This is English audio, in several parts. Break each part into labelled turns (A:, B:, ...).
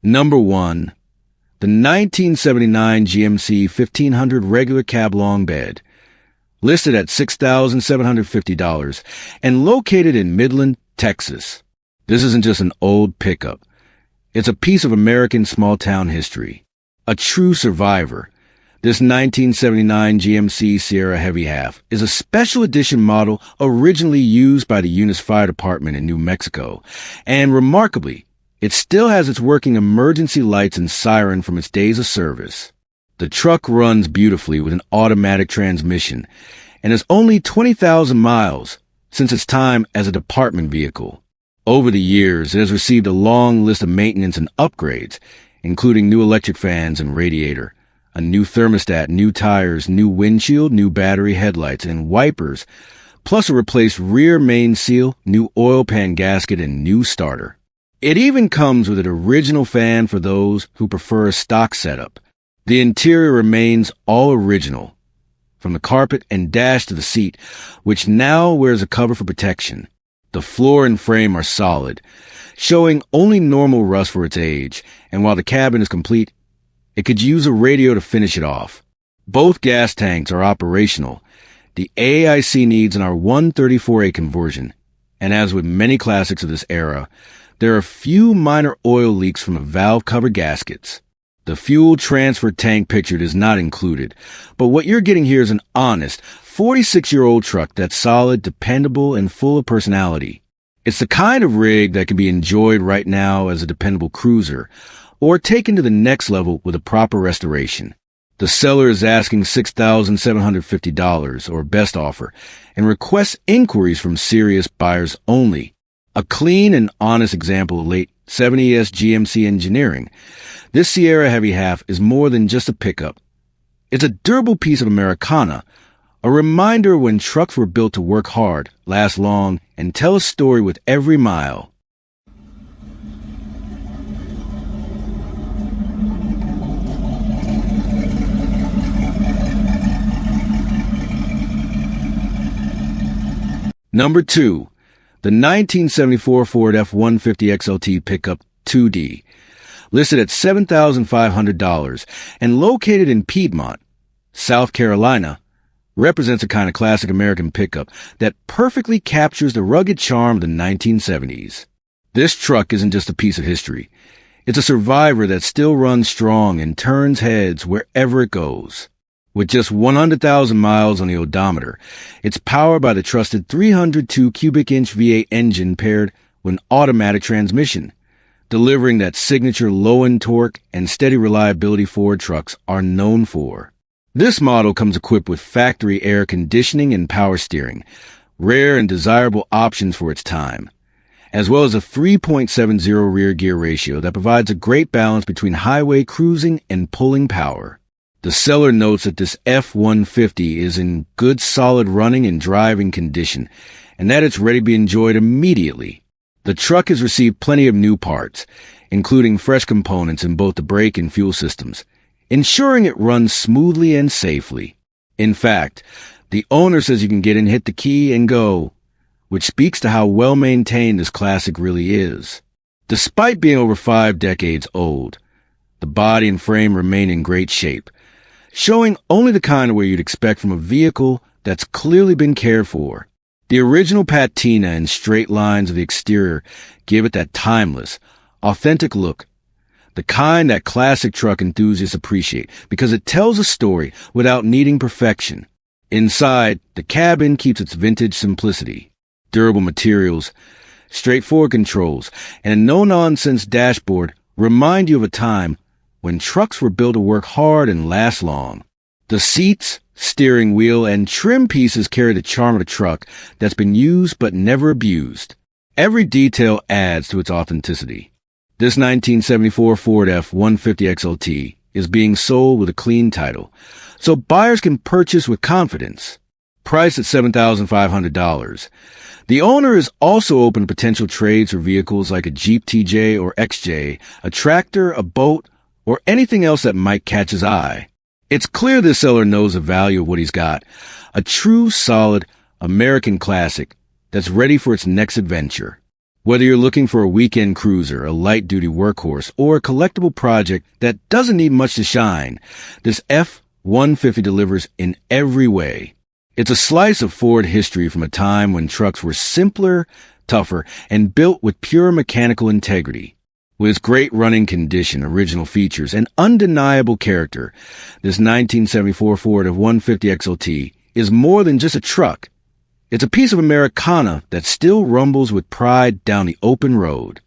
A: Number 1. The 1979 GMC 1500 regular cab long bed, listed at $6,750 and located in Midland, Texas. This isn't just an old pickup. It's a piece of American small-town history. A true survivor. This 1979 GMC Sierra Heavy Half is a special edition model originally used by the Eunice Fire Department in New Mexico, and remarkably, it still has its working emergency lights and siren from its days of service. The truck runs beautifully with an automatic transmission and has only 20,000 miles since its time as a department vehicle. Over the years, it has received a long list of maintenance and upgrades, including new electric fans and radiator, a new thermostat, new tires, new windshield, new battery headlights and wipers, plus a replaced rear main seal, new oil pan gasket, and new starter. It even comes with an original fan for those who prefer a stock setup. The interior remains all original, from the carpet and dash to the seat, which now wears a cover for protection. The floor and frame are solid, showing only normal rust for its age, and while the cabin is complete, it could use a radio to finish it off. Both gas tanks are operational. The AIC needs an R134A conversion, and as with many classics of this era, there are few minor oil leaks from the valve cover gaskets. The fuel transfer tank pictured is not included, but what you're getting here is an honest, 46-year-old truck that's solid, dependable, and full of personality. It's the kind of rig that can be enjoyed right now as a dependable cruiser, or taken to the next level with a proper restoration. The seller is asking $6,750 or best offer, and requests inquiries from serious buyers only. A clean and honest example of late 70s GMC engineering. This Sierra Heavy Half is more than just a pickup. It's a durable piece of Americana, a reminder when trucks were built to work hard, last long, and tell a story with every mile. Number 2. The 1974 Ford F-150 XLT Pickup 2D, listed at $7,500 and located in Piedmont, South Carolina, represents a kind of classic American pickup that perfectly captures the rugged charm of the 1970s. This truck isn't just a piece of history. It's a survivor that still runs strong and turns heads wherever it goes. With just 100,000 miles on the odometer, it's powered by the trusted 302 cubic inch V8 engine paired with an automatic transmission, delivering that signature low-end torque and steady reliability Ford trucks are known for. This model comes equipped with factory air conditioning and power steering, rare and desirable options for its time, as well as a 3.70 rear gear ratio that provides a great balance between highway cruising and pulling power. The seller notes that this F-150 is in good solid running and driving condition, and that it's ready to be enjoyed immediately. The truck has received plenty of new parts, including fresh components in both the brake and fuel systems, ensuring it runs smoothly and safely. In fact, the owner says you can get in, hit the key, and go, which speaks to how well-maintained this classic really is. Despite being over 5 decades old, the body and frame remain in great shape, showing only the kind of wear you'd expect from a vehicle that's clearly been cared for. The original patina and straight lines of the exterior give it that timeless, authentic look, the kind that classic truck enthusiasts appreciate because it tells a story without needing perfection. Inside, the cabin keeps its vintage simplicity, durable materials, straightforward controls, and a no-nonsense dashboard remind you of a time when trucks were built to work hard and last long. The seats, steering wheel, and trim pieces carry the charm of a truck that's been used but never abused. Every detail adds to its authenticity. This 1974 Ford F-150 XLT is being sold with a clean title, so buyers can purchase with confidence. Priced at $7,500. The owner is also open to potential trades for vehicles like a Jeep TJ or XJ, a tractor, a boat, or anything else that might catch his eye. It's clear this seller knows the value of what he's got, a true, solid American classic that's ready for its next adventure. Whether you're looking for a weekend cruiser, a light-duty workhorse, or a collectible project that doesn't need much to shine, this F-150 delivers in every way. It's a slice of Ford history from a time when trucks were simpler, tougher, and built with pure mechanical integrity. With its great running condition, original features, and undeniable character, this 1974 Ford F-150 XLT is more than just a truck. It's a piece of Americana that still rumbles with pride down the open road.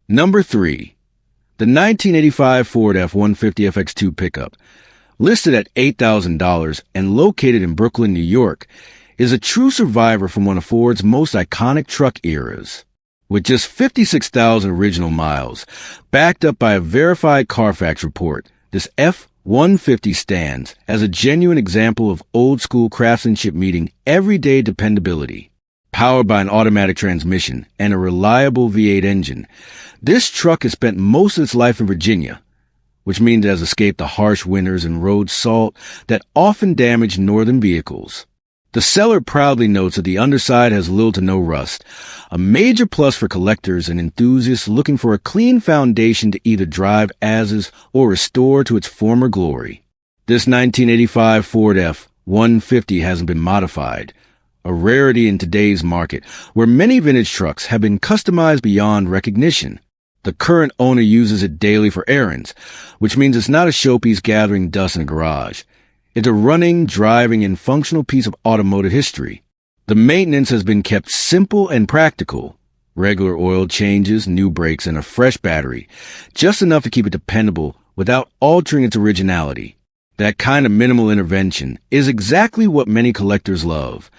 A: Number 3. The 1985 Ford F-150 FX2 Pickup, listed at $8,000 and located in Brooklyn, New York, is a true survivor from one of Ford's most iconic truck eras. With just 56,000 original miles, backed up by a verified Carfax report, this F-150 stands as a genuine example of old-school craftsmanship meeting everyday dependability. Powered by an automatic transmission and a reliable V8 engine, this truck has spent most of its life in Virginia, which means it has escaped the harsh winters and road salt that often damage northern vehicles. The seller proudly notes that the underside has little to no rust, a major plus for collectors and enthusiasts looking for a clean foundation to either drive as is or restore to its former glory. This 1985 Ford F-150 hasn't been modified, a rarity in today's market where many vintage trucks have been customized beyond recognition. The current owner uses it daily for errands, which means it's not a showpiece gathering dust in a garage. It's a running, driving, and functional piece of automotive history. The maintenance has been kept simple and practical. Regular oil changes, new brakes, and a fresh battery, just enough to keep it dependable without altering its originality. That kind of minimal intervention is exactly what many collectors love.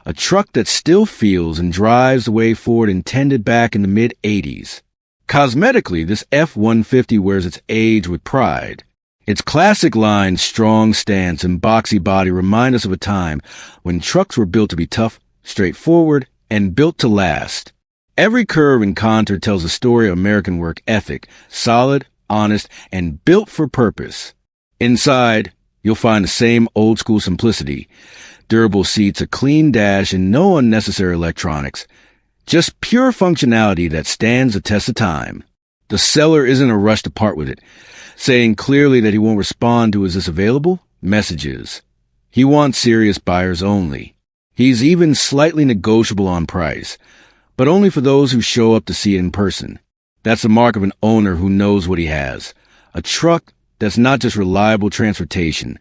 A: A truck that still feels and drives the way Ford intended back in the mid-'80s. Cosmetically, this F-150 wears its age with pride. Its classic line, strong stance, and boxy body remind us of a time when trucks were built to be tough, straightforward, and built to last. Every curve and contour tells a story of American work ethic, solid, honest, and built for purpose. Inside, you'll find the same old-school simplicity. Durable seats, a clean dash, and no unnecessary electronics. Just pure functionality that stands the test of time. The seller isn't in a rush to part with it, saying clearly that he won't respond to "Is this available?" messages. He wants serious buyers only. He's even slightly negotiable on price, but only for those who show up to see it in person. That's the mark of an owner who knows what he has. A truck that's not just reliable transportation,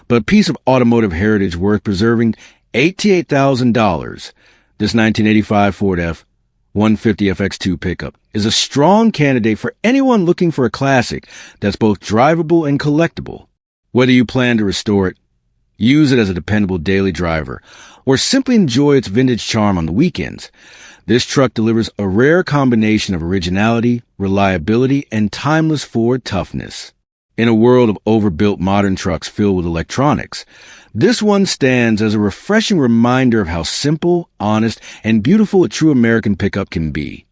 A: but a piece of automotive heritage worth preserving. $88,000. This 1985 Ford F-150 FX2 Pickup is a strong candidate for anyone looking for a classic that's both drivable and collectible. Whether you plan to restore it, use it as a dependable daily driver, or simply enjoy its vintage charm on the weekends, this truck delivers a rare combination of originality, reliability, and timeless Ford toughness. In a world of overbuilt modern trucks filled with electronics, this one stands as a refreshing reminder of how simple, honest, and beautiful a true American pickup can be.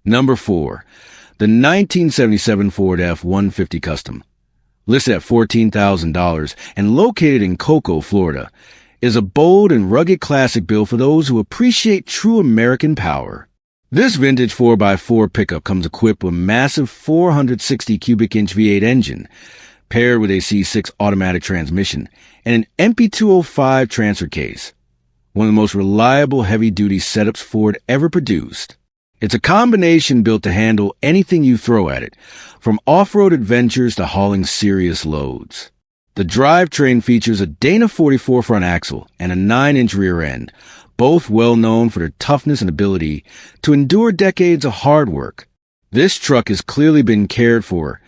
A: Number 4. The 1977 Ford F-150 Custom, listed at $14,000 and located in Cocoa, Florida, is a bold and rugged classic build for those who appreciate true American power. This vintage 4x4 pickup comes equipped with a massive 460 cubic inch V8 engine, paired with a C6 automatic transmission and an MP205 transfer case. One of the most reliable heavy-duty setups Ford ever produced. It's a combination built to handle anything you throw at it, from off-road adventures to hauling serious loads. The drivetrain features a Dana 44 front axle and a 9-inch rear end, both well known for their toughness and ability to endure decades of hard work. This truck has clearly been cared for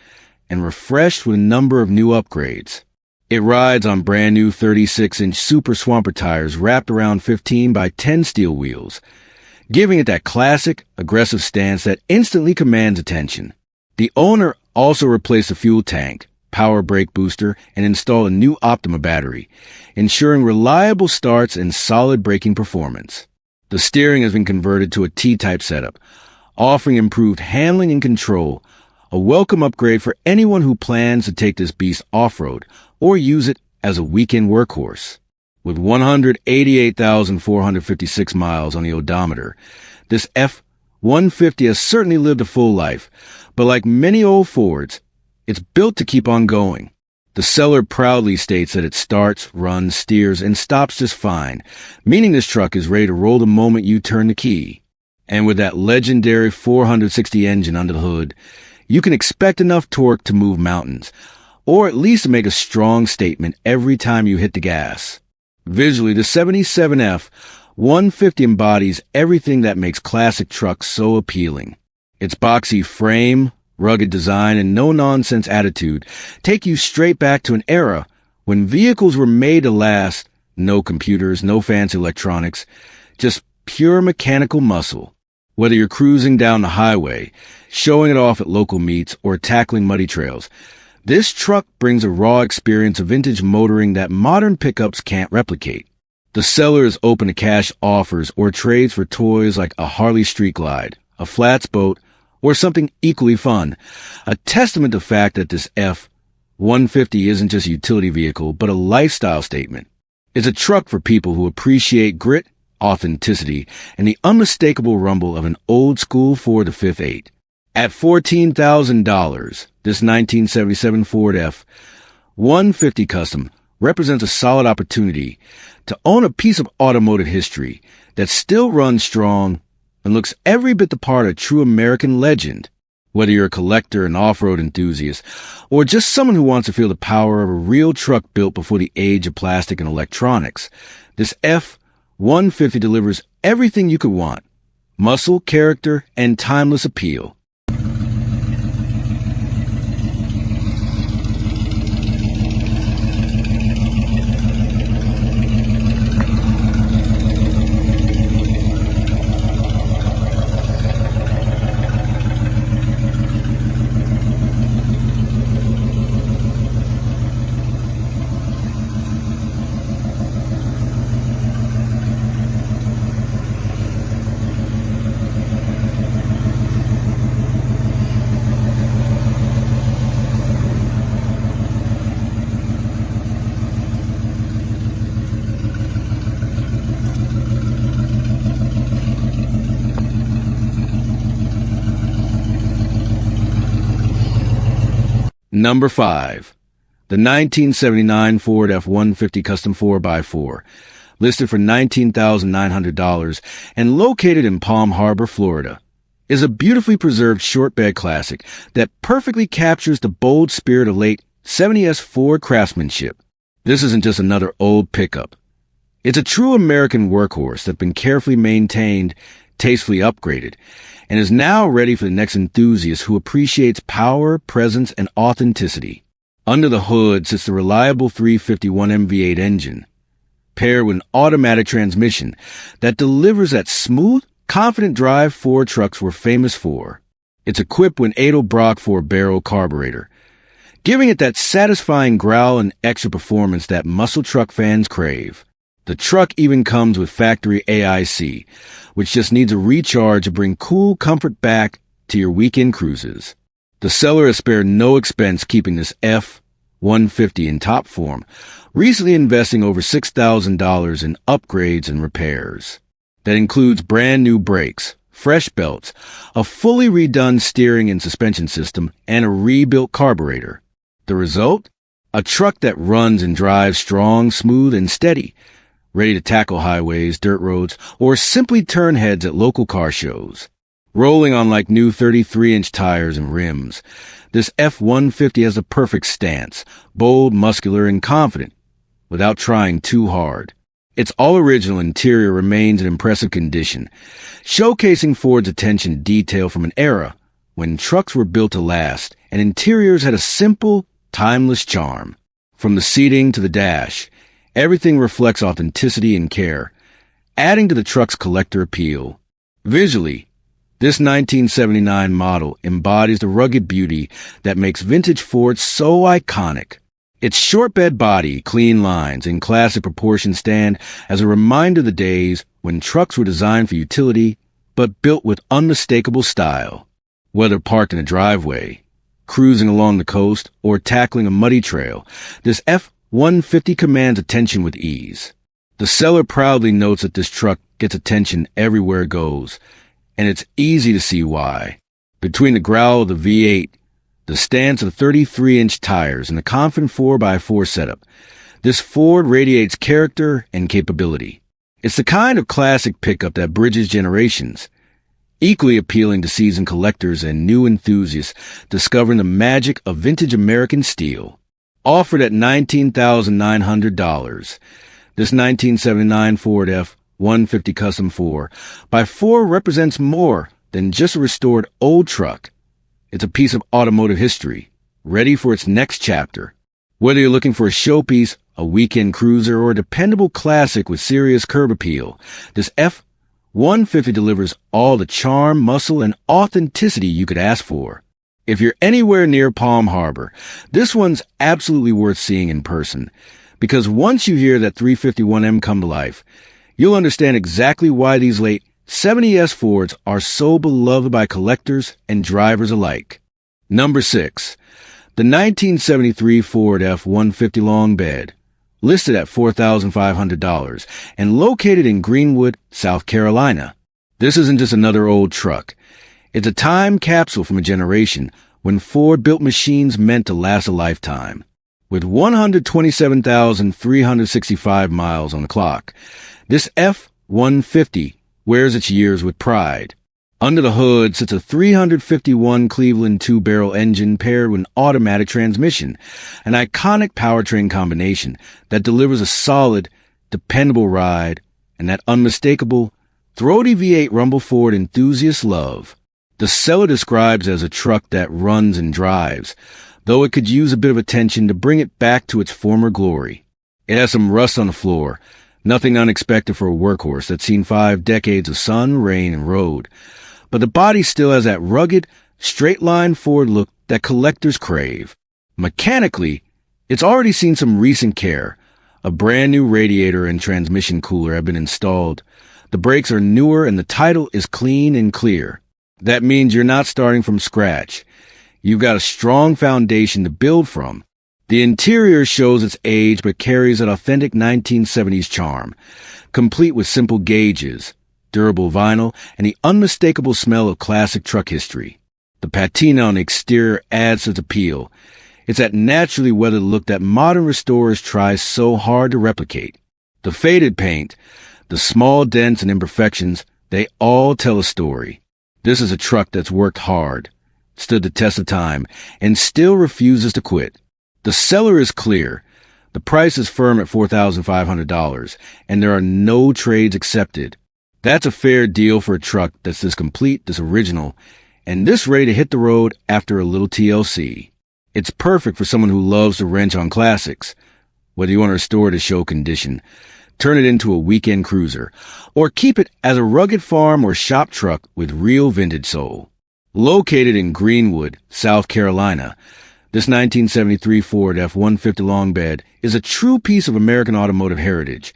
A: and refreshed with a number of new upgrades. It rides on brand new 36-inch Super Swamper tires wrapped around 15 by 10 steel wheels, giving it that classic, aggressive stance that instantly commands attention. The owner also replaced the fuel tank, power brake booster, and installed a new Optima battery, ensuring reliable starts and solid braking performance. The steering has been converted to a T-type setup, offering improved handling and control, a welcome upgrade for anyone who plans to take this beast off-road or use it as a weekend workhorse. With 188,456 miles on the odometer, this F-150 has certainly lived a full life, but like many old Fords, it's built to keep on going. The seller proudly states that it starts, runs, steers, and stops just fine, meaning this truck is ready to roll the moment you turn the key. And with that legendary 460 engine under the hood, you can expect enough torque to move mountains, or at least to make a strong statement every time you hit the gas. Visually, the 77 F-150 embodies everything that makes classic trucks so appealing. Its boxy frame, rugged design, and no-nonsense attitude take you straight back to an era when vehicles were made to last. No computers, no fancy electronics, just pure mechanical muscle. Whether you're cruising down the highway, showing it off at local meets, or tackling muddy trails, this truck brings a raw experience of vintage motoring that modern pickups can't replicate. The seller is open to cash offers or trades for toys like a Harley Street Glide, a flats boat, or something equally fun, a testament to the fact that this F-150 isn't just a utility vehicle, but a lifestyle statement. It's a truck for people who appreciate grit, authenticity, and the unmistakable rumble of an old-school Ford F-150. At $14,000, this 1977 Ford F-150 Custom represents a solid opportunity to own a piece of automotive history that still runs strong and looks every bit the part of a true American legend. Whether you're a collector, an off-road enthusiast, or just someone who wants to feel the power of a real truck built before the age of plastic and electronics, this F-150 delivers everything you could want: muscle, character, and timeless appeal. Number 5. The 1979 Ford F-150 Custom 4x4, listed for $19,900 and located in Palm Harbor, Florida, is a beautifully preserved short bed classic that perfectly captures the bold spirit of late 70s Ford craftsmanship. This isn't just another old pickup. It's a true American workhorse that's been carefully maintained, tastefully upgraded, and is now ready for the next enthusiast who appreciates power, presence, and authenticity. Under the hood sits the reliable 351 M-V8 engine, paired with an automatic transmission that delivers that smooth, confident drive Ford trucks were famous for. It's equipped with an Edelbrock 4-barrel carburetor, giving it that satisfying growl and extra performance that muscle truck fans crave. The truck even comes with factory AIC, which just needs a recharge to bring cool comfort back to your weekend cruises. The seller has spared no expense keeping this F-150 in top form, recently investing over $6,000 in upgrades and repairs. That includes brand new brakes, fresh belts, a fully redone steering and suspension system, and a rebuilt carburetor. The result? A truck that runs and drives strong, smooth, and steady, ready to tackle highways, dirt roads, or simply turn heads at local car shows. Rolling on like new 33-inch tires and rims, this F-150 has a perfect stance, bold, muscular, and confident, without trying too hard. Its all-original interior remains in impressive condition, showcasing Ford's attention to detail from an era when trucks were built to last and interiors had a simple, timeless charm. From the seating to the dash, everything reflects authenticity and care, adding to the truck's collector appeal. Visually, this 1979 model embodies the rugged beauty that makes vintage Ford so iconic. Its short bed body, clean lines, and classic proportions stand as a reminder of the days when trucks were designed for utility but built with unmistakable style. Whether parked in a driveway, cruising along the coast, or tackling a muddy trail, this F-150 commands attention with ease. The seller proudly notes that this truck gets attention everywhere it goes, and it's easy to see why. Between the growl of the V8, the stance of 33-inch tires, and the confident 4x4 setup, this Ford radiates character and capability. It's the kind of classic pickup that bridges generations, equally appealing to seasoned collectors and new enthusiasts discovering the magic of vintage American steel. Offered at $19,900, this 1979 Ford F-150 Custom 4x4 represents more than just a restored old truck. It's a piece of automotive history, ready for its next chapter. Whether you're looking for a showpiece, a weekend cruiser, or a dependable classic with serious curb appeal, this F-150 delivers all the charm, muscle, and authenticity you could ask for. If you're anywhere near Palm Harbor, this one's absolutely worth seeing in person, because once you hear that 351M come to life, you'll understand exactly why these late 70s Fords are so beloved by collectors and drivers alike. Number 6. The 1973 Ford F-150 long bed, listed at $4,500 and located in Greenwood, South Carolina. This isn't just another old truck. It's a time capsule from a generation when Ford built machines meant to last a lifetime. With 127,365 miles on the clock, this F-150 wears its years with pride. Under the hood sits a 351 Cleveland two-barrel engine paired with an automatic transmission, an iconic powertrain combination that delivers a solid, dependable ride and that unmistakable, throaty V8 rumble Ford enthusiasts love. The seller describes it as a truck that runs and drives, though it could use a bit of attention to bring it back to its former glory. It has some rust on the floor, nothing unexpected for a workhorse that's seen 5 decades of sun, rain, and road. But the body still has that rugged, straight-line Ford look that collectors crave. Mechanically, it's already seen some recent care. A brand-new radiator and transmission cooler have been installed. The brakes are newer and the title is clean and clear. That means you're not starting from scratch. You've got a strong foundation to build from. The interior shows its age but carries an authentic 1970s charm, complete with simple gauges, durable vinyl, and the unmistakable smell of classic truck history. The patina on the exterior adds to its appeal. It's that naturally weathered look that modern restorers try so hard to replicate. The faded paint, the small dents and imperfections, they all tell a story. This is a truck that's worked hard, stood the test of time, and still refuses to quit. The seller is clear. The price is firm at $4,500, and there are no trades accepted. That's a fair deal for a truck that's this complete, this original, and this ready to hit the road after a little TLC. It's perfect for someone who loves to wrench on classics. Whether you want to restore it to show condition, turn it into a weekend cruiser, or keep it as a rugged farm or shop truck with real vintage soul. Located in Greenwood, South Carolina, this 1973 Ford F-150 long bed is a true piece of American automotive heritage,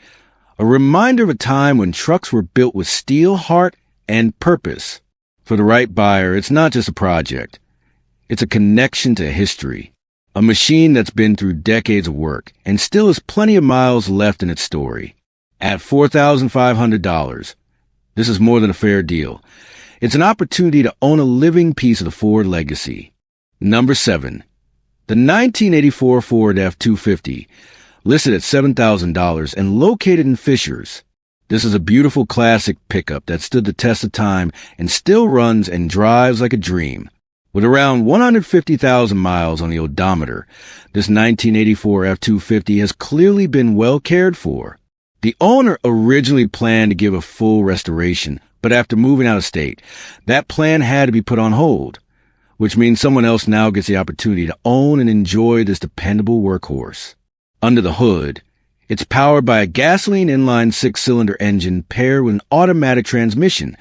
A: a reminder of a time when trucks were built with steel, heart, and purpose. For the right buyer, it's not just a project. It's a connection to history, a machine that's been through decades of work and still has plenty of miles left in its story. At $4,500, this is more than a fair deal. It's an opportunity to own a living piece of the Ford legacy. Number 7. The 1984 Ford F-250, listed at $7,000 and located in Fishers. This is a beautiful classic pickup that stood the test of time and still runs and drives like a dream. With around 150,000 miles on the odometer, this 1984 F-250 has clearly been well cared for. The owner originally planned to give a full restoration, but after moving out of state, that plan had to be put on hold, which means someone else now gets the opportunity to own and enjoy this dependable workhorse. Under the hood, it's powered by a gasoline inline six-cylinder engine paired with an automatic transmission,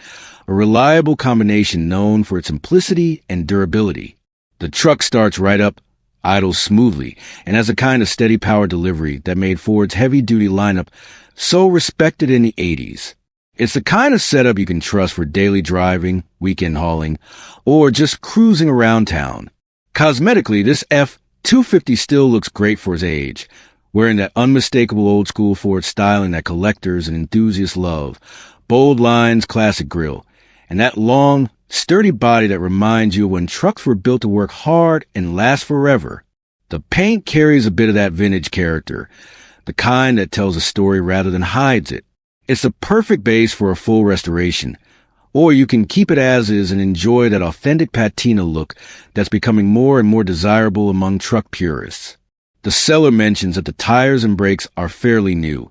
A: a reliable combination known for its simplicity and durability. The truck starts right up, idles smoothly, and has a kind of steady power delivery that made Ford's heavy-duty lineup so respected in the 80s. It's the kind of setup you can trust for daily driving, weekend hauling, or just cruising around town. Cosmetically, this F-250 still looks great for its age, wearing that unmistakable old-school Ford styling that collectors and enthusiasts love, bold lines, classic grille, and that long, sturdy body that reminds you of when trucks were built to work hard and last forever. The paint carries a bit of that vintage character, the kind that tells a story rather than hides it. It's the perfect base for a full restoration, or you can keep it as is and enjoy that authentic patina look that's becoming more and more desirable among truck purists. The seller mentions that the tires and brakes are fairly new,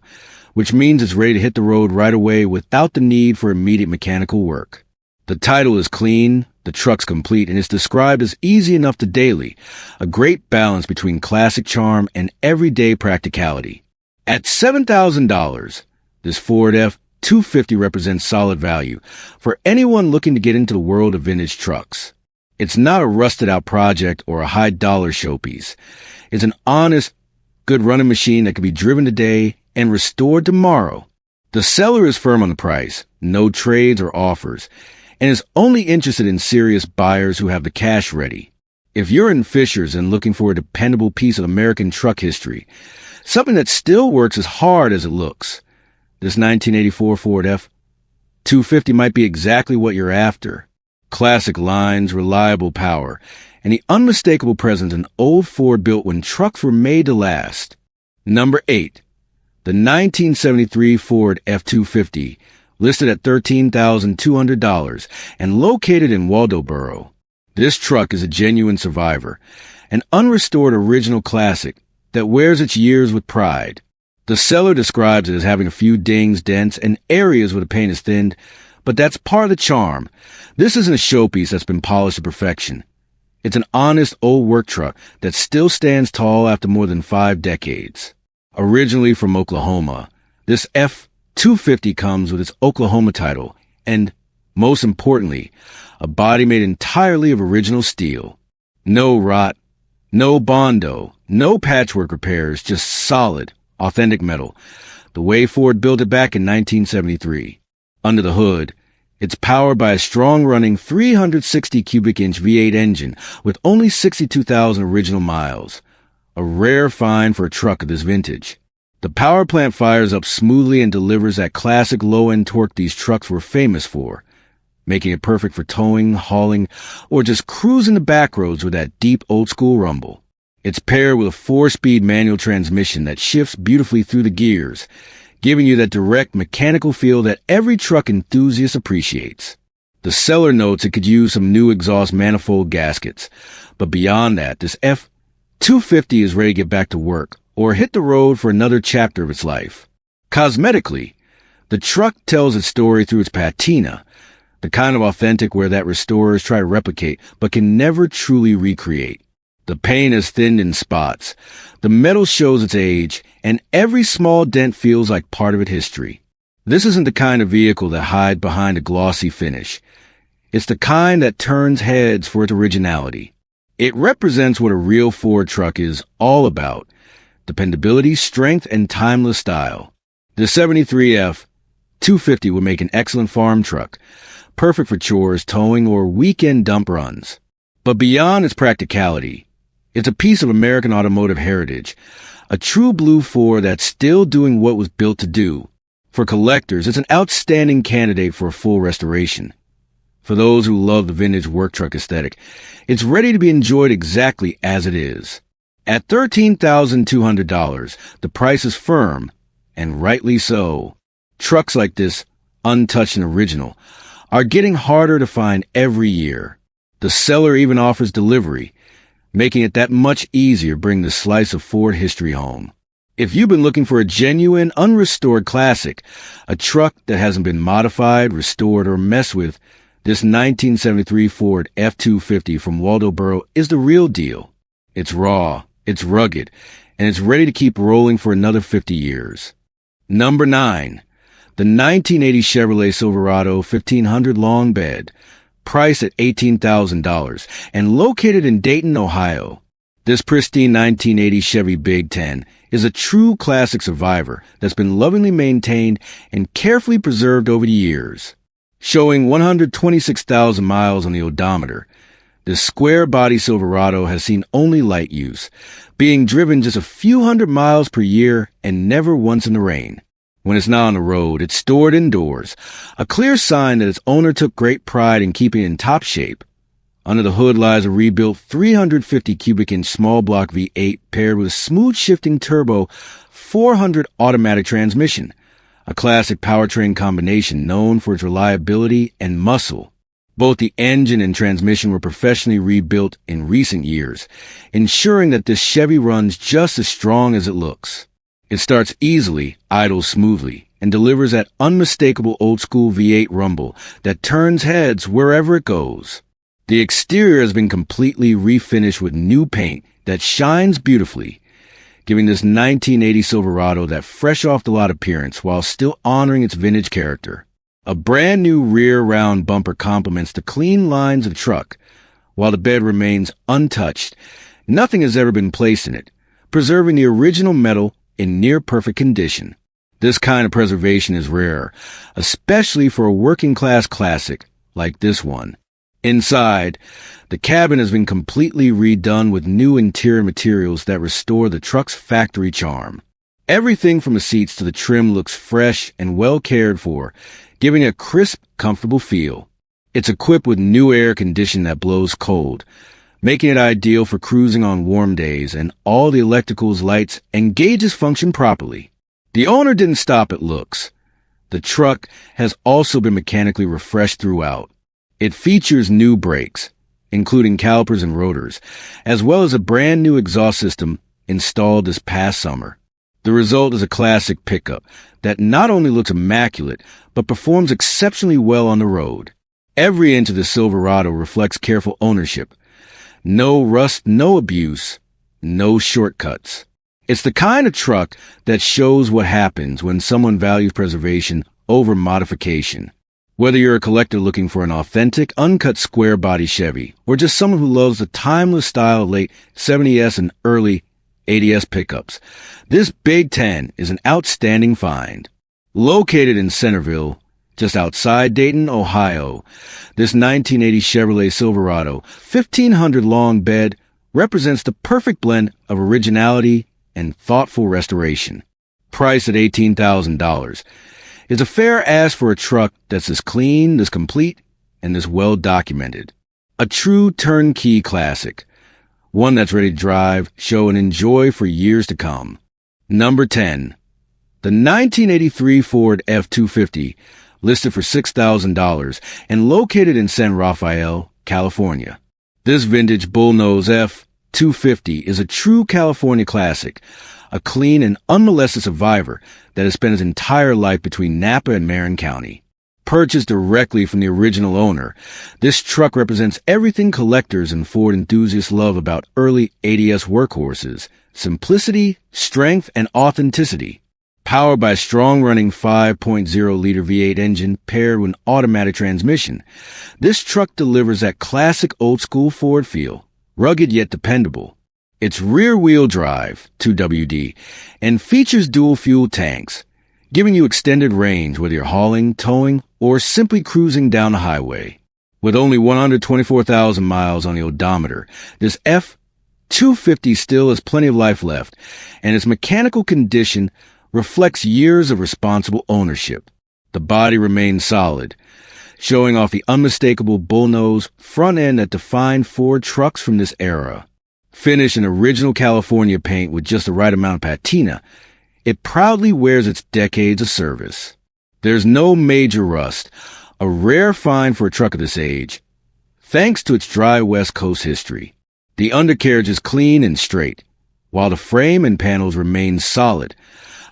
A: which means it's ready to hit the road right away without the need for immediate mechanical work. The title is clean, the truck's complete, and it's described as easy enough to daily, a great balance between classic charm and everyday practicality. At $7,000, this Ford F-250 represents solid value for anyone looking to get into the world of vintage trucks. It's not a rusted-out project or a high-dollar showpiece. It's an honest, good-running machine that can be driven today and restored tomorrow. The seller is firm on the price, no trades or offers, and is only interested in serious buyers who have the cash ready. If you're in Fishers and looking for a dependable piece of American truck history, something that still works as hard as it looks, this 1984 Ford F-250 might be exactly what you're after. Classic lines, reliable power, and the unmistakable presence an old Ford built when trucks were made to last. Number 8. The 1973 Ford F-250, listed at $13,200 and located in Waldoboro. This truck is a genuine survivor, an unrestored original classic that wears its years with pride. The seller describes it as having a few dings, dents, and areas where the paint is thinned, but that's part of the charm. This isn't a showpiece that's been polished to perfection. It's an honest old work truck that still stands tall after more than 5 decades. Originally from Oklahoma, this F-250 comes with its Oklahoma title and, most importantly, a body made entirely of original steel. No rot, no bondo, no patchwork repairs, just solid, authentic metal, the way Ford built it back in 1973. Under the hood, it's powered by a strong-running 360 cubic inch V8 engine with only 62,000 original miles, a rare find for a truck of this vintage. The power plant fires up smoothly and delivers that classic low-end torque these trucks were famous for, making it perfect for towing, hauling, or just cruising the back roads with that deep old-school rumble. It's paired with a 4-speed manual transmission that shifts beautifully through the gears, giving you that direct mechanical feel that every truck enthusiast appreciates. The seller notes it could use some new exhaust manifold gaskets, but beyond that, this F-250 is ready to get back to work or hit the road for another chapter of its life. Cosmetically, the truck tells its story through its patina, the kind of authentic where that restorers try to replicate but can never truly recreate. The paint is thinned in spots, the metal shows its age, and every small dent feels like part of its history. This isn't the kind of vehicle that hides behind a glossy finish. It's the kind that turns heads for its originality. It represents what a real Ford truck is all about: dependability, strength, and timeless style. The 73 F-250 would make an excellent farm truck, perfect for chores, towing, or weekend dump runs. But beyond its practicality, it's a piece of American automotive heritage, a true blue Ford that's still doing what was built to do. For collectors, it's an outstanding candidate for a full restoration. For those who love the vintage work truck aesthetic, it's ready to be enjoyed exactly as it is. At $13,200, the price is firm, and rightly so. Trucks like this, untouched and original, are getting harder to find every year. The seller even offers delivery, making it that much easier to bring the slice of Ford history home. If you've been looking for a genuine, unrestored classic, a truck that hasn't been modified, restored, or messed with, this 1973 Ford F-250 from Waldoboro is the real deal. It's raw, it's rugged, and it's ready to keep rolling for another 50 years. Number 9. The 1980 Chevrolet Silverado 1500 long bed, priced at $18,000 and located in Dayton, Ohio. This pristine 1980 Chevy Big Ten is a true classic survivor that's been lovingly maintained and carefully preserved over the years. Showing 126,000 miles on the odometer, this square-body Silverado has seen only light use, being driven just a few hundred miles per year and never once in the rain. When it's not on the road, it's stored indoors, a clear sign that its owner took great pride in keeping it in top shape. Under the hood lies a rebuilt 350 cubic inch small block V8 paired with a smooth shifting turbo 400 automatic transmission, a classic powertrain combination known for its reliability and muscle. Both the engine and transmission were professionally rebuilt in recent years, ensuring that this Chevy runs just as strong as it looks. It starts easily, idles smoothly, and delivers that unmistakable old-school V8 rumble that turns heads wherever it goes. The exterior has been completely refinished with new paint that shines beautifully, giving this 1980 Silverado that fresh-off-the-lot appearance while still honoring its vintage character. A brand-new rear round bumper complements the clean lines of the truck, while the bed remains untouched. Nothing has ever been placed in it, preserving the original metal in near-perfect condition. This kind of preservation is rare, especially for a working-class classic like this one. Inside, the cabin has been completely redone with new interior materials that restore the truck's factory charm. Everything from the seats to the trim looks fresh and well cared for, giving it a crisp, comfortable feel. It's equipped with new air conditioning that blows cold, making it ideal for cruising on warm days, and all the electricals, lights, and gauges function properly. The owner didn't stop at looks. The truck has also been mechanically refreshed throughout. It features new brakes, including calipers and rotors, as well as a brand new exhaust system installed this past summer. The result is a classic pickup that not only looks immaculate, but performs exceptionally well on the road. Every inch of the Silverado reflects careful ownership. No rust, no abuse, no shortcuts. It's the kind of truck that shows what happens when someone values preservation over modification. Whether you're a collector looking for an authentic, uncut square-body Chevy, or just someone who loves the timeless style of late 70s and early 80s pickups, this Big Ten is an outstanding find. Located in Centerville, just outside Dayton, Ohio, this 1980 Chevrolet Silverado 1500 long bed represents the perfect blend of originality and thoughtful restoration. Priced at $18,000, is a fair ask for a truck that's this clean, this complete, and this well documented. A true turnkey classic, one that's ready to drive, show, and enjoy for years to come. Number 10. The 1983 Ford F-250, listed for $6,000 and located in San Rafael, California. This vintage Bullnose F-250 is a true California classic, a clean and unmolested survivor that has spent his entire life between Napa and Marin County. Purchased directly from the original owner, this truck represents everything collectors and Ford enthusiasts love about early 80s workhorses: simplicity, strength, and authenticity. Powered by a strong-running 5.0-liter V8 engine paired with an automatic transmission, this truck delivers that classic old-school Ford feel, rugged yet dependable. It's rear-wheel drive, 2WD, and features dual-fuel tanks, giving you extended range whether you're hauling, towing, or simply cruising down the highway. With only 124,000 miles on the odometer, this F-250 still has plenty of life left, and its mechanical condition reflects years of responsible ownership. The body remains solid, showing off the unmistakable bullnose front end that defined Ford trucks from this era. Finished in original California paint with just the right amount of patina, it proudly wears its decades of service. There's no major rust, a rare find for a truck of this age, thanks to its dry West Coast history. The undercarriage is clean and straight, while the frame and panels remain solid,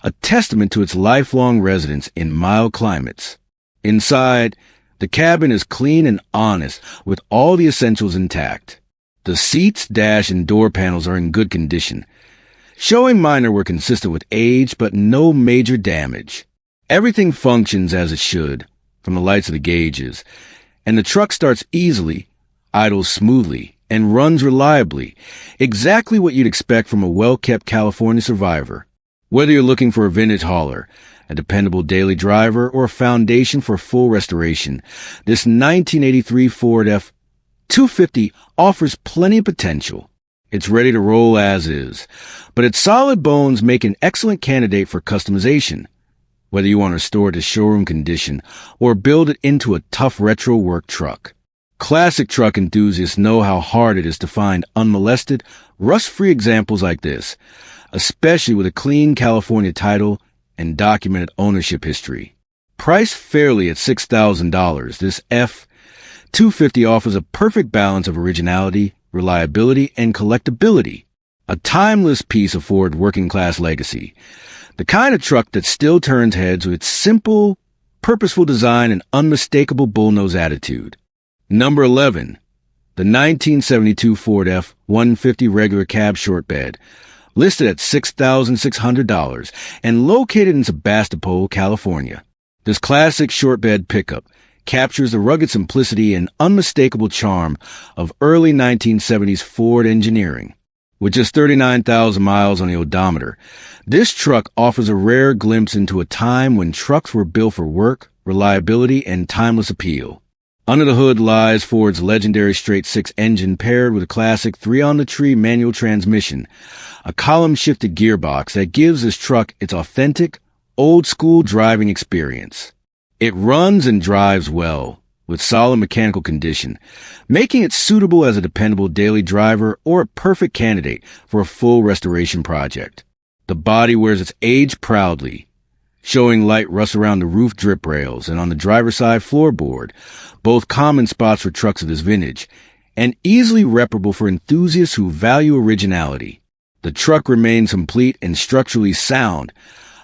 A: a testament to its lifelong residence in mild climates. Inside, the cabin is clean and honest, with all the essentials intact. The seats, dash, and door panels are in good condition, showing minor were consistent with age, but no major damage. Everything functions as it should, from the lights to the gauges, and the truck starts easily, idles smoothly, and runs reliably, exactly what you'd expect from a well-kept California survivor. Whether you're looking for a vintage hauler, a dependable daily driver, or a foundation for full restoration, this 1983 Ford F-150 offers plenty of potential. It's ready to roll as is, but its solid bones make an excellent candidate for customization. Whether you want to restore it to showroom condition or build it into a tough retro work truck. Classic truck enthusiasts know how hard it is to find unmolested, rust-free examples like this, especially with a clean California title and documented ownership history. Priced fairly at $6,000, this F-250 offers a perfect balance of originality, reliability, and collectability. A timeless piece of Ford working-class legacy. The kind of truck that still turns heads with its simple, purposeful design and unmistakable bullnose attitude. Number 11. The 1972 Ford F-150 regular cab short bed, listed at $6,600 and located in Sebastopol, California. This classic short bed pickup captures the rugged simplicity and unmistakable charm of early 1970s Ford engineering. With just 39,000 miles on the odometer, this truck offers a rare glimpse into a time when trucks were built for work, reliability, and timeless appeal. Under the hood lies Ford's legendary straight-six engine paired with a classic three-on-the-tree manual transmission, a column-shifted gearbox that gives this truck its authentic, old-school driving experience. It runs and drives well, with solid mechanical condition, making it suitable as a dependable daily driver or a perfect candidate for a full restoration project. The body wears its age proudly, showing light rust around the roof drip rails and on the driver's side floorboard, both common spots for trucks of this vintage, and easily reparable for enthusiasts who value originality. The truck remains complete and structurally sound,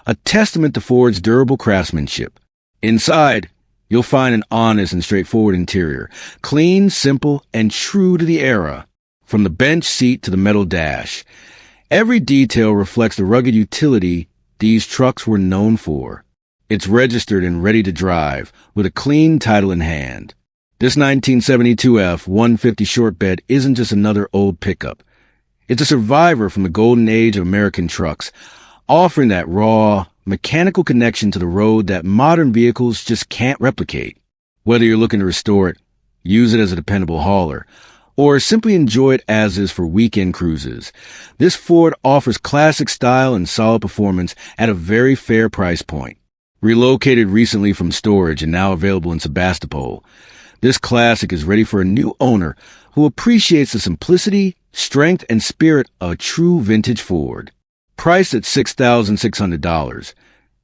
A: a testament to Ford's durable craftsmanship. Inside, you'll find an honest and straightforward interior, clean, simple, and true to the era. From the bench seat to the metal dash, every detail reflects the rugged utility these trucks were known for. It's registered and ready to drive, with a clean title in hand. This 1972 F-150 short bed isn't just another old pickup. It's a survivor from the golden age of American trucks, offering that raw, mechanical connection to the road that modern vehicles just can't replicate. Whether you're looking to restore it, use it as a dependable hauler, or simply enjoy it as is for weekend cruises, this Ford offers classic style and solid performance at a very fair price point. Relocated recently from storage and now available in Sebastopol, this classic is ready for a new owner who appreciates the simplicity, strength, and spirit of a true vintage Ford. Priced at $6,600,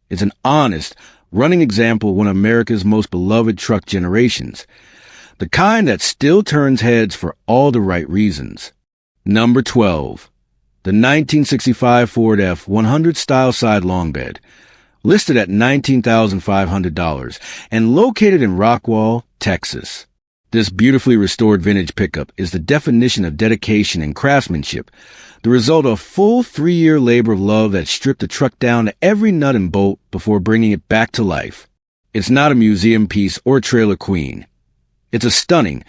A: it's an honest, running example of one of America's most beloved truck generations, the kind that still turns heads for all the right reasons. Number 12. The 1965 Ford F-100 style side long bed, listed at $19,500 and located in Rockwall, Texas. This beautifully restored vintage pickup is the definition of dedication and craftsmanship, the result of a full 3-year labor of love that stripped the truck down to every nut and bolt before bringing it back to life. It's not a museum piece or trailer queen. It's a stunning,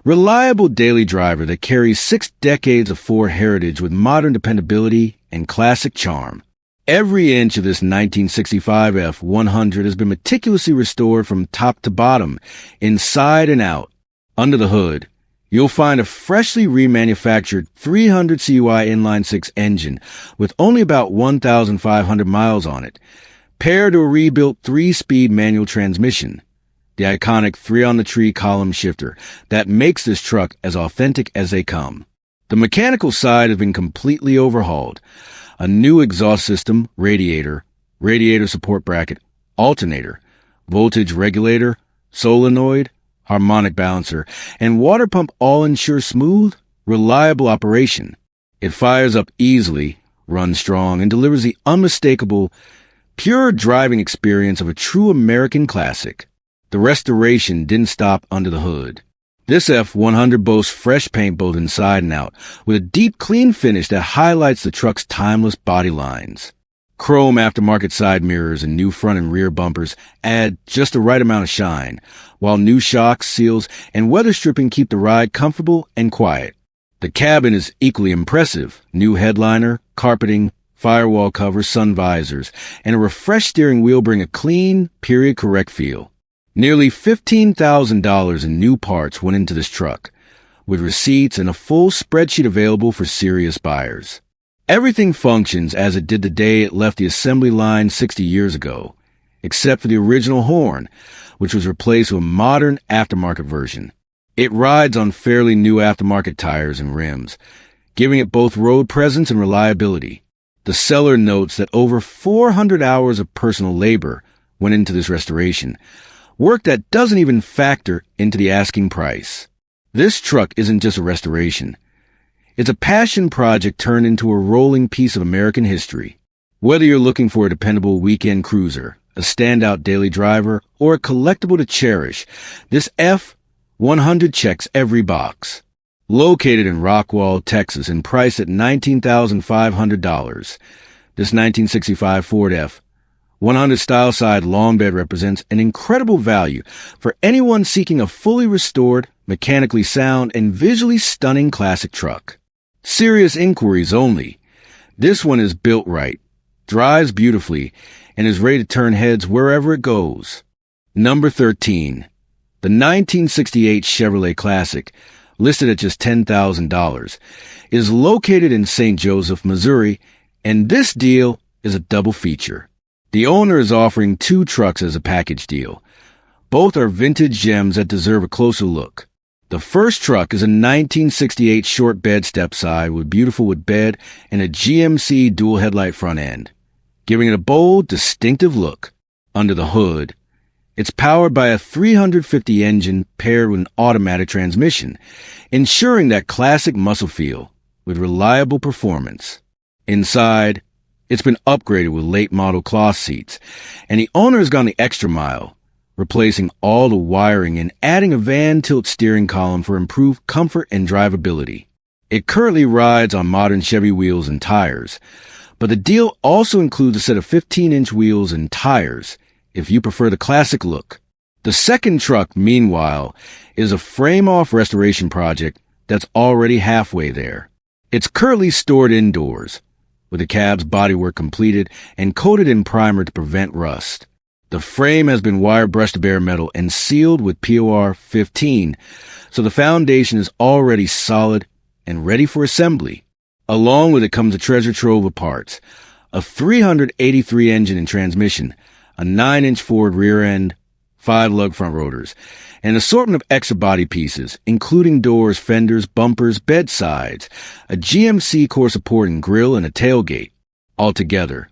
A: reliable daily driver that carries 6 decades of Ford heritage with modern dependability and classic charm. Every inch of this 1965 F-100 has been meticulously restored from top to bottom, inside and out. Under the hood, you'll find a freshly remanufactured 300 CUI inline-6 engine with only about 1,500 miles on it, paired to a rebuilt 3-speed manual transmission. the iconic three-on-the-tree column shifter that makes this truck as authentic as they come. The mechanical side has been completely overhauled. A new exhaust system, radiator support bracket, alternator, voltage regulator, solenoid, harmonic balancer, and water pump all ensure smooth, reliable operation. It fires up easily, runs strong, and delivers the unmistakable, pure driving experience of a true American classic. The restoration didn't stop under the hood. This F-100 boasts fresh paint both inside and out, with a deep, clean finish that highlights the truck's timeless body lines. Chrome aftermarket side mirrors and new front and rear bumpers add just the right amount of shine, while new shocks, seals, and weather stripping keep the ride comfortable and quiet. The cabin is equally impressive. New headliner, carpeting, firewall covers, sun visors, and a refreshed steering wheel bring a clean, period-correct feel. Nearly $15,000 in new parts went into this truck, with receipts and a full spreadsheet available for serious buyers. Everything functions as it did the day it left the assembly line 60 years ago, except for the original horn, which was replaced with a modern aftermarket version. It rides on fairly new aftermarket tires and rims, giving it both road presence and reliability. The seller notes that over 400 hours of personal labor went into this restoration, work that doesn't even factor into the asking price. This truck isn't just a restoration. It's a passion project turned into a rolling piece of American history. Whether you're looking for a dependable weekend cruiser, a standout daily driver, or a collectible to cherish, this F-100 checks every box. Located in Rockwall, Texas, and priced at $19,500, this 1965 Ford F-100 style side long bed represents an incredible value for anyone seeking a fully restored, mechanically sound, and visually stunning classic truck. Serious inquiries only. This one is built right, drives beautifully, and is ready to turn heads wherever it goes. Number 13. The 1968 Chevrolet Classic, listed at just $10,000, is located in St. Joseph, Missouri, and this deal is a double feature. The owner is offering two trucks as a package deal. Both are vintage gems that deserve a closer look. The first truck is a 1968 short bed step side with beautiful wood bed and a GMC dual headlight front end, giving it a bold, distinctive look. Under the hood, it's powered by a 350 engine paired with an automatic transmission, ensuring that classic muscle feel with reliable performance. Inside, it's been upgraded with late model cloth seats, and the owner has gone the extra mile, replacing all the wiring and adding a van tilt steering column for improved comfort and drivability. It currently rides on modern Chevy wheels and tires, but the deal also includes a set of 15-inch wheels and tires if you prefer the classic look. The second truck, meanwhile, is a frame-off restoration project that's already halfway there. It's currently stored indoors, with the cab's bodywork completed and coated in primer to prevent rust. The frame has been wire brushed to bare metal and sealed with POR 15, so the foundation is already solid and ready for assembly. Along with it comes a treasure trove of parts, a 383 engine and transmission, a 9-inch Ford rear end, 5 lug front rotors, and an assortment of extra body pieces, including doors, fenders, bumpers, bedsides, a GMC core supporting grille, and a tailgate. Altogether,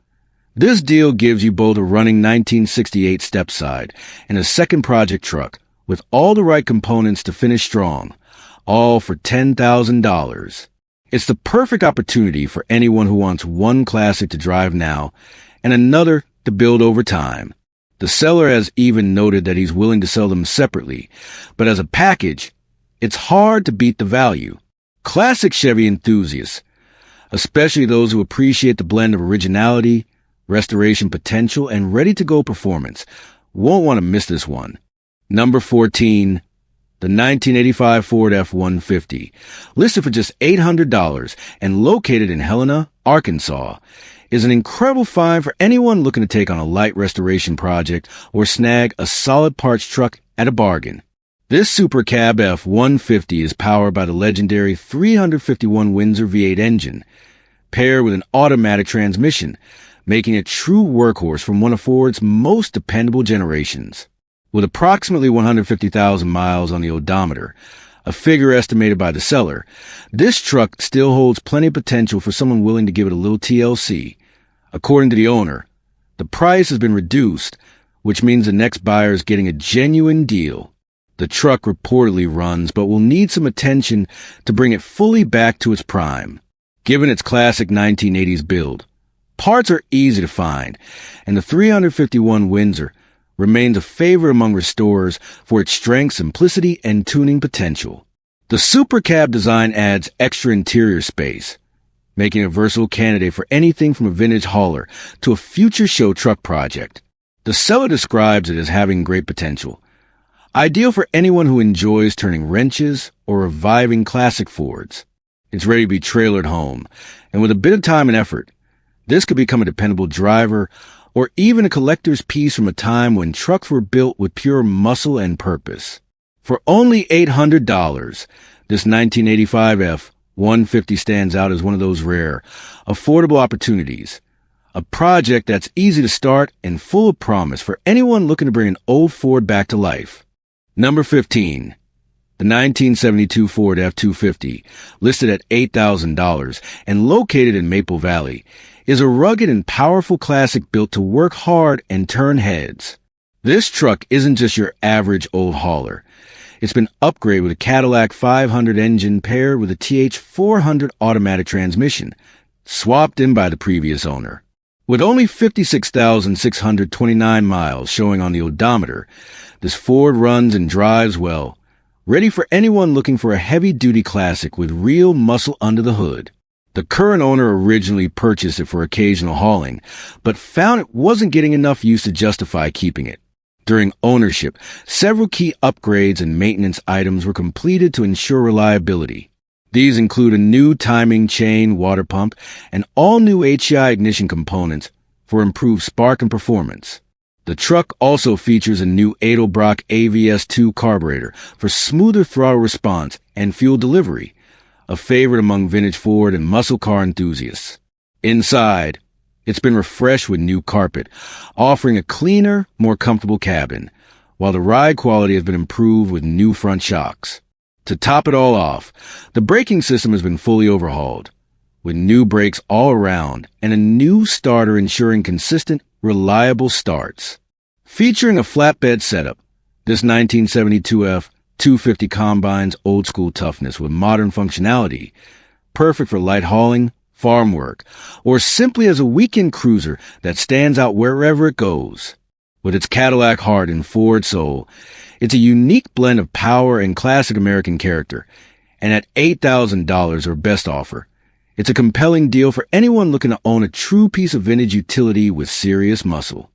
A: this deal gives you both a running 1968 step side and a second project truck with all the right components to finish strong, all for $10,000. It's the perfect opportunity for anyone who wants one classic to drive now and another to build over time. The seller has even noted that he's willing to sell them separately, but as a package, it's hard to beat the value. Classic Chevy enthusiasts, especially those who appreciate the blend of originality, restoration potential, and ready-to-go performance, won't want to miss this one. Number 14. The 1985 Ford F-150, listed for just $800 and located in Helena, Arkansas, is an incredible find for anyone looking to take on a light restoration project or snag a solid parts truck at a bargain. This Super Cab F-150 is powered by the legendary 351 Windsor V8 engine, paired with an automatic transmission, making it a true workhorse from one of Ford's most dependable generations. With approximately 150,000 miles on the odometer, a figure estimated by the seller, this truck still holds plenty of potential for someone willing to give it a little TLC. According to the owner, the price has been reduced, which means the next buyer is getting a genuine deal. The truck reportedly runs, but will need some attention to bring it fully back to its prime. Given its classic 1980s build, parts are easy to find, and the 351 Windsor remains a favorite among restorers for its strength, simplicity, and tuning potential. The Super Cab design adds extra interior space, making it a versatile candidate for anything from a vintage hauler to a future show truck project. The seller describes it as having great potential, ideal for anyone who enjoys turning wrenches or reviving classic Fords. It's ready to be trailered home, and with a bit of time and effort, this could become a dependable driver or even a collector's piece from a time when trucks were built with pure muscle and purpose. For only $800, this 1985 F-150 stands out as one of those rare, affordable opportunities. A project that's easy to start and full of promise for anyone looking to bring an old Ford back to life. Number 15. The 1972 Ford F-250, listed at $8,000 and located in Maple Valley, is a rugged and powerful classic built to work hard and turn heads. This truck isn't just your average old hauler. It's been upgraded with a Cadillac 500 engine paired with a TH400 automatic transmission, swapped in by the previous owner. With only 56,629 miles showing on the odometer, this Ford runs and drives well, ready for anyone looking for a heavy-duty classic with real muscle under the hood. The current owner originally purchased it for occasional hauling, but found it wasn't getting enough use to justify keeping it. During ownership, several key upgrades and maintenance items were completed to ensure reliability. These include a new timing chain water pump and all-new HEI ignition components for improved spark and performance. The truck also features a new Edelbrock AVS2 carburetor for smoother throttle response and fuel delivery, a favorite among vintage Ford and muscle car enthusiasts. Inside, it's been refreshed with new carpet, offering a cleaner, more comfortable cabin, while the ride quality has been improved with new front shocks. To top it all off, the braking system has been fully overhauled, with new brakes all around and a new starter ensuring consistent, reliable starts. Featuring a flatbed setup, this 1972 F-250 combines old-school toughness with modern functionality, perfect for light hauling, farm work, or simply as a weekend cruiser that stands out wherever it goes. With its Cadillac heart and Ford soul, it's a unique blend of power and classic American character, and at $8,000 or best offer, it's a compelling deal for anyone looking to own a true piece of vintage utility with serious muscle.